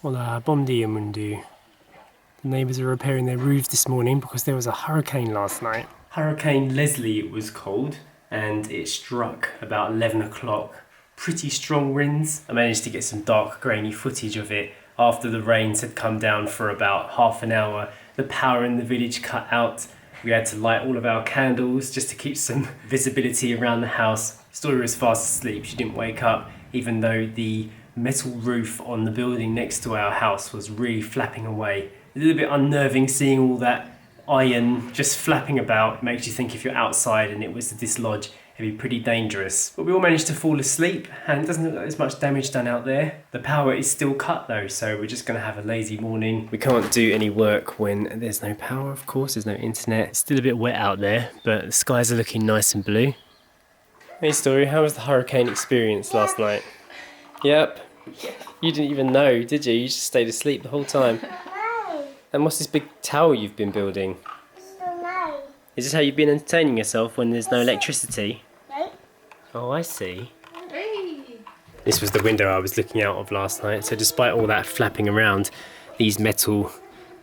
Hola, bom dia mundo. The neighbours are repairing their roofs this morning because there was a hurricane last night. Hurricane Leslie it was called, and it struck about 11 o'clock. Pretty strong winds. I managed to get some dark grainy footage of it after the rains had come down for about half an hour. The power in the village cut out. We had to light all of our candles just to keep some visibility around the house. Story was fast asleep. She didn't wake up, even though the metal roof on the building next to our house was really flapping away. A little bit unnerving seeing all that iron just flapping about. It makes you think if you're outside and it was to dislodge, it'd be pretty dangerous. But we all managed to fall asleep and it doesn't look like there's much damage done out there. The power is still cut though, so we're just going to have a lazy morning. We can't do any work when there's no power, of course, there's no internet. It's still a bit wet out there, but the skies are looking nice and blue. Hey Story, how was the hurricane experience last night? Yep. You didn't even know, did you? You just stayed asleep the whole time. And what's this big tower you've been building? Is this how you've been entertaining yourself when there's no electricity? Oh, I see. This was the window I was looking out of last night, so despite all that flapping around, these metal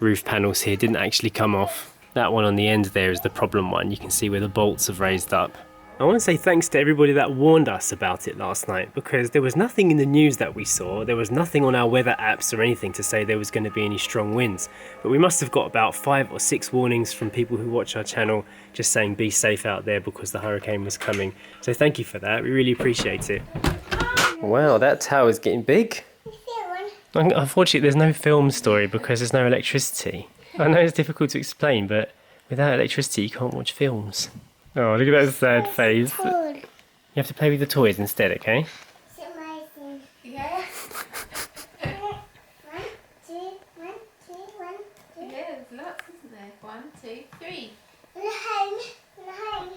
roof panels here didn't actually come off. That one on the end there is the problem one. You can see where the bolts have raised up. I want to say thanks to everybody that warned us about it last night, because there was nothing in the news that we saw, there was nothing on our weather apps or anything to say there was going to be any strong winds. But we must have got about 5 or 6 warnings from people who watch our channel just saying be safe out there because the hurricane was coming. So thank you for that, we really appreciate it. Wow, that tower's getting big. Unfortunately there's no film Story because there's no electricity. I know it's difficult to explain, but without electricity you can't watch films. Oh, look at that sad face. You have to play with the toys instead, okay? It's amazing. Yeah. 1, 2, 1, 2, 1, 2. Yeah, there's lots, isn't there? 1, 2, 3. We're home. We're home.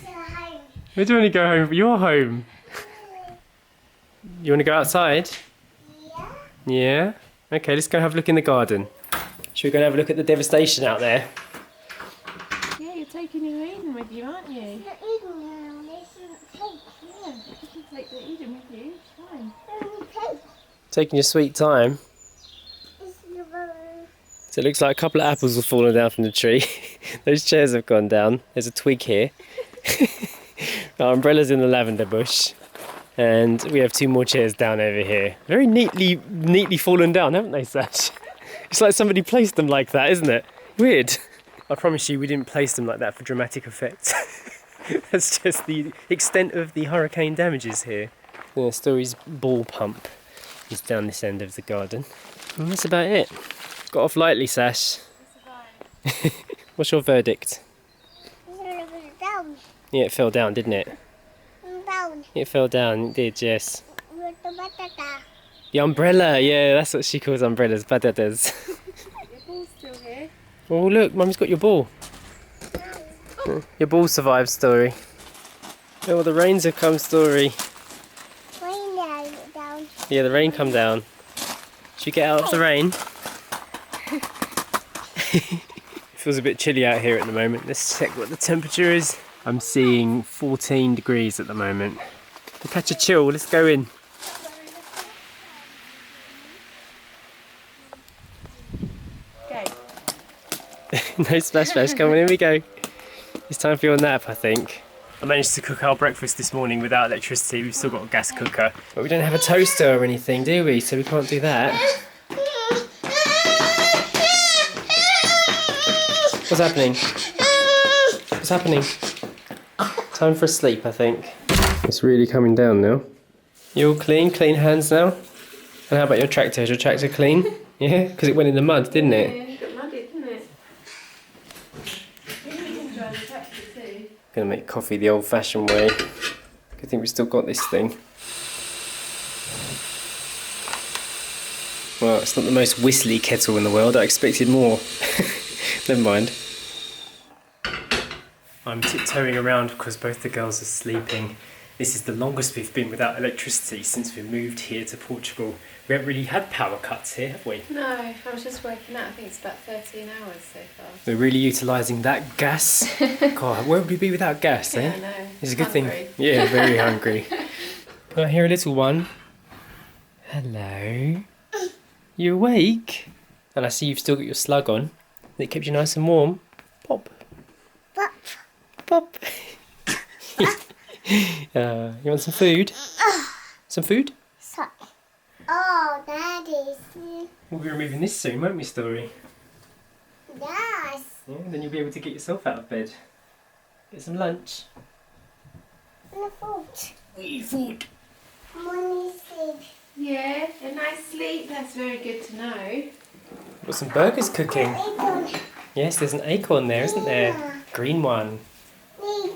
We're home. Where do you want to go home? You're home. You want to go outside? Yeah. Yeah? Okay, let's go have a look in the garden. Should we go and have a look at the devastation out there? Yeah, you're taking your Eden with you, aren't you? It's not eating now. It's not cake. Yeah, you can take the Eden with you. It's fine. Cake. Taking your sweet time. It's the bone. So it looks like a couple of apples have fallen down from the tree. Those chairs have gone down. There's a twig here. Our umbrella's in the lavender bush. And we have 2 more chairs down over here. Very neatly fallen down, haven't they, Sash? It's like somebody placed them like that, isn't it? Weird. I promise you we didn't place them like that for dramatic effect. That's just the extent of the hurricane damages here. The Story's ball pump is down this end of the garden. And that's about it. Got off lightly, Sash. What's your verdict? It's down. Yeah, it fell down, didn't it? Down. It fell down, it did, yes. With the batata. The umbrella, yeah, that's what she calls umbrellas, batatas. Your ball's still here. Oh look, Mum's got your ball. Your ball survived, Story. Oh, the rains have come, Story. Rain down. Yeah, the rain come down. Should we get out of the rain? It feels a bit chilly out here at the moment. Let's check what the temperature is. I'm seeing 14 degrees at the moment. To catch a chill, let's go in. Go. No splash, come on, here we go. It's time for your nap, I think. I managed to cook our breakfast this morning without electricity. We've still got a gas cooker. But we don't have a toaster or anything, do we? So we can't do that. What's happening? What's happening? Time for a sleep, I think. It's really coming down now. You all clean? Clean hands now? And how about your tractor? Is your tractor clean? Yeah? Because it went in the mud, didn't it? Yeah, it got muddy, didn't it? Maybe we can try the tractor too. Gonna make coffee the old-fashioned way. Good thing we still got this thing. Well, it's not the most whistly kettle in the world. I expected more. Never mind. I'm tiptoeing around because both the girls are sleeping. This is the longest we've been without electricity since we moved here to Portugal. We haven't really had power cuts here, have we? No, I was just working out. I think it's about 13 hours so far. We're really utilising that gas. God, where would we be without gas, eh? Yeah, I know. It's a good Hungry. thing. Yeah, very hungry. Can I hear a little one? Hello. You awake? And I see you've still got your slug on. That kept you nice and warm. Pop. Pop. Pop. You want some food? Some food? Sorry. Oh, Daddy. We'll be removing this soon, won't we, Story? Yes. Yeah, then you'll be able to get yourself out of bed. Get some lunch. And the food. Eat food. Money sleep. Yeah, a nice sleep. That's very good to know. Got some burgers cooking. Acorn. Yes, there's an acorn there, isn't there? Green one. Leaf.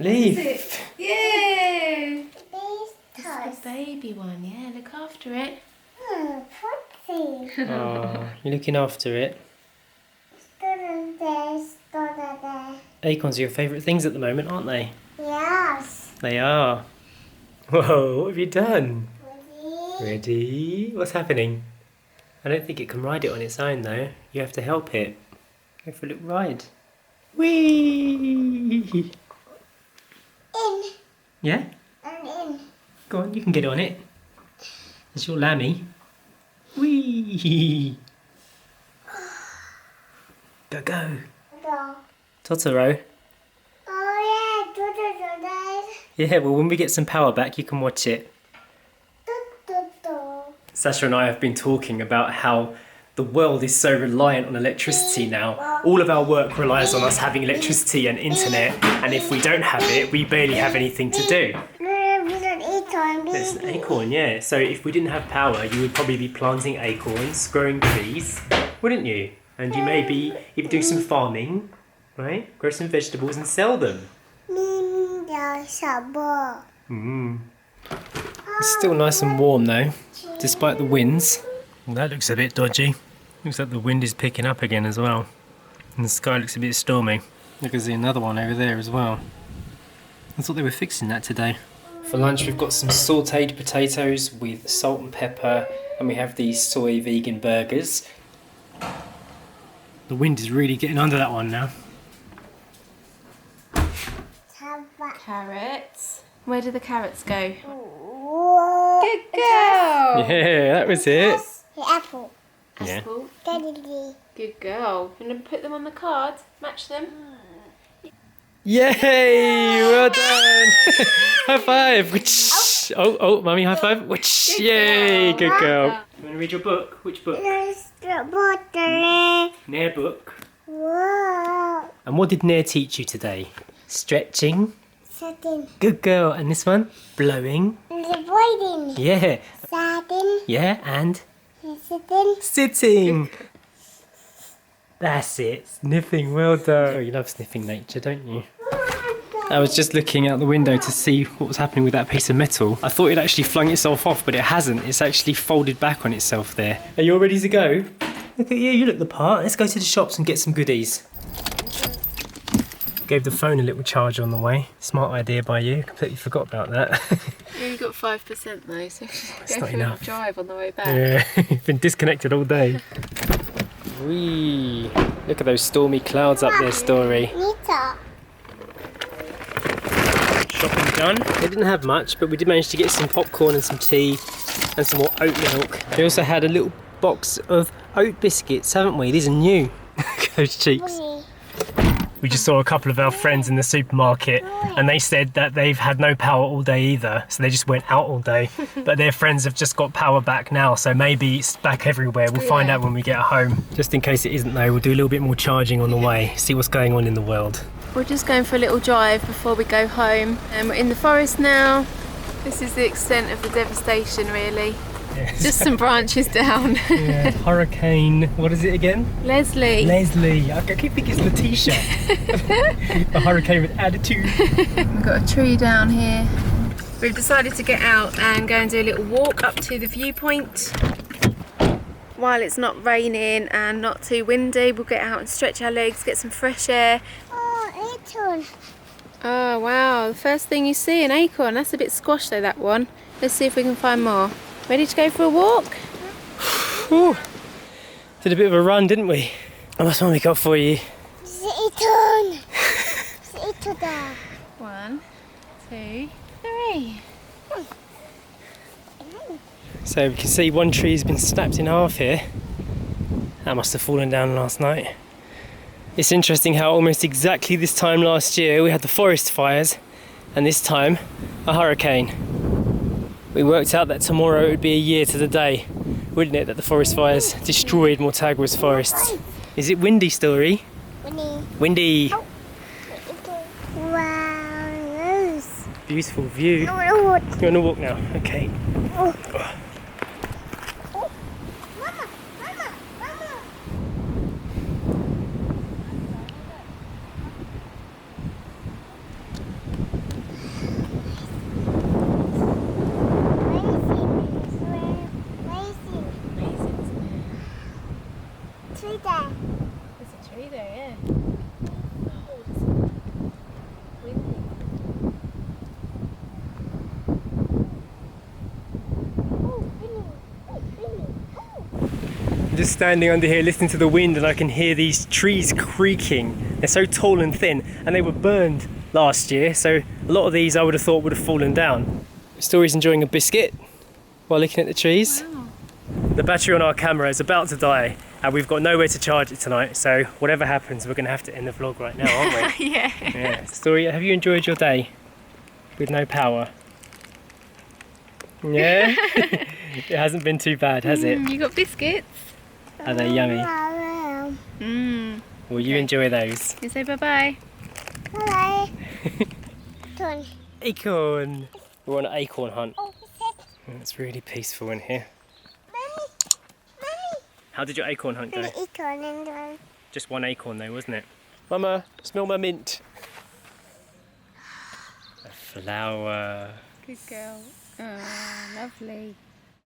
Leaf. Yeah. These It's toys. a baby one, yeah. Look after it. Footsie. Oh, you're looking after it. Stood there, stood there. Acorns are your favourite things at the moment, aren't they? Yes. They are. Whoa, what have you done? Ready? Ready? What's happening? I don't think it can ride it on its own though. You have to help it. Go for a little ride. Whee! In. Yeah? And in. Go on, you can get on it. It's your lammy. Whee! Go, go. Go. Totoro. Oh yeah, do. Yeah, well when we get some power back you can watch it. Do. Sasha and I have been talking about how the world is so reliant on electricity now. All of our work relies on us having electricity and internet, and if we don't have it, we barely have anything to do. There's an acorn, yeah. So if we didn't have power, you would probably be planting acorns, growing trees, wouldn't you? And you maybe even do some farming, right? Grow some vegetables and sell them. It's still nice and warm though, despite the winds. Well, that looks a bit dodgy. Looks like the wind is picking up again as well. And the sky looks a bit stormy. You can see another one over there as well. I thought they were fixing that today. For lunch we've got some sautéed potatoes with salt and pepper, and we have these soy vegan burgers. The wind is really getting under that one now. Carrots. Where do the carrots go? Whoa. Good girl. Yeah, that was it. The apple. Yeah. Apple. Daddy. Good girl. And then put them on the card. Match them. Yay! Well done! High five! Oh, mummy, high five! Yay! Good girl. You want to read your book? Which book? Nair book. Whoa. And what did Nair teach you today? Stretching. Sitting. Good girl. And this one? Blowing. Avoiding. Yeah. Sitting. Yeah, and Sitting. sitting. That's it. Sniffing. Well done. Oh, you love sniffing nature, don't you? I was just looking out the window to see what was happening with that piece of metal. I thought it actually flung itself off, but it hasn't. It's actually folded back on itself there. Are you all ready to go? Look at you, you look the part. Let's go to the shops and get some goodies. Gave the phone a little charge on the way. Smart idea by you. Completely forgot about that. Yeah, you got 5% though, so go not for enough. a drive on the way back. Yeah, been disconnected all day. Whee! Look at those stormy clouds up there, Story. Nita. Shopping done. They didn't have much, but we did manage to get some popcorn and some tea and some more oat milk. They also had a little box of oat biscuits, haven't we? These are new. Look at those cheeks. We just saw a couple of our friends in the supermarket and they said that they've had no power all day either, so they just went out all day. But their friends have just got power back now, so maybe it's back everywhere. We'll find out when we get home. Just in case it isn't though, we'll do a little bit more charging on the way, see what's going on in the world. We're just going for a little drive before we go home. And we're in the forest now. This is the extent of the devastation really. Yes. Just some branches down. Yeah, hurricane, what is it again? Leslie. Leslie. I keep thinking it's Letitia. A hurricane with attitude. We've got a tree down here. We've decided to get out and go and do a little walk up to the viewpoint. While it's not raining and not too windy, we'll get out and stretch our legs, get some fresh air. Oh, acorn. Oh wow, the first thing you see, an acorn. That's a bit squashed though, that one. Let's see if we can find more. Ready to go for a walk? Ooh. Did a bit of a run, didn't we? How much money we got for you? Acorn. Acorn. 1, 2, 3. So we can see one tree's been snapped in half here. That must have fallen down last night. It's interesting how almost exactly this time last year we had the forest fires, and this time a hurricane. We worked out that tomorrow it would be a year to the day, wouldn't it, that the forest fires destroyed Mortagua's forests. Is it windy, Story? Windy. Oh. Wow, yes. Beautiful view. You No, want to walk now? Okay. Oh. Mama, mama, mama. Tree there. There's a tree there, yeah. I'm just standing under here listening to the wind, and I can hear these trees creaking. They're so tall and thin, and they were burned last year, so a lot of these I would have thought would have fallen down. Story's enjoying a biscuit while looking at the trees. Wow. The battery on our camera is about to die, and we've got nowhere to charge it tonight, so whatever happens, we're going to have to end the vlog right now, aren't we? Yeah. Yeah. Story, have you enjoyed your day with no power? Yeah? It hasn't been too bad, has it? You got biscuits? Are they yummy? Mmm. Will you enjoy those? You say bye-bye. Bye. Turn. Acorn! We're on an acorn hunt. Oh, sit. It's really peaceful in here. Mommy. Mommy. How did your acorn hunt go? An acorn and one. Just one acorn though, wasn't it? Mama, smell my mint. A flower. Good girl. Oh, lovely.